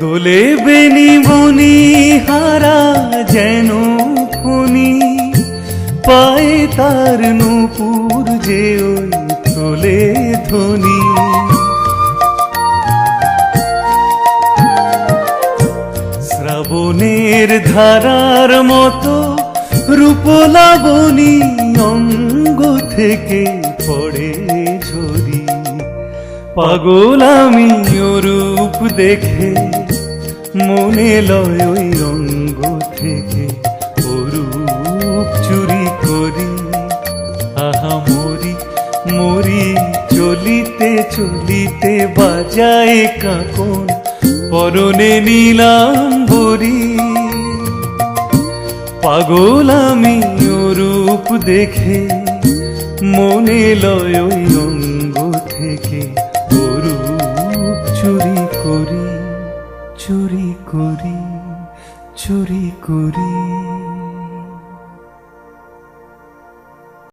দোলে বেনি বনি হারা যেন ফণি, পায়ে তার নূপুর যে ওই তোলে ধ্বনি। শ্রাবণের ধারার মতো রূপলাবণী অঙ্গ থেকে পড়ে ঝরি। পাগল আমি ও রূপ দেখে, মনে লয় ওই অঙ্গ থেকে ও রূপ চুরি করি। আহা মরি মরি চলিতে চলিতে বাজায় কাঁকন পরনে নীলাম্বরী। পাগল আমি ও রূপ দেখে, মনে লয় ওই অঙ্গ থেকে ও রূপ চুরি করি, চুরি করি, চুরি করি।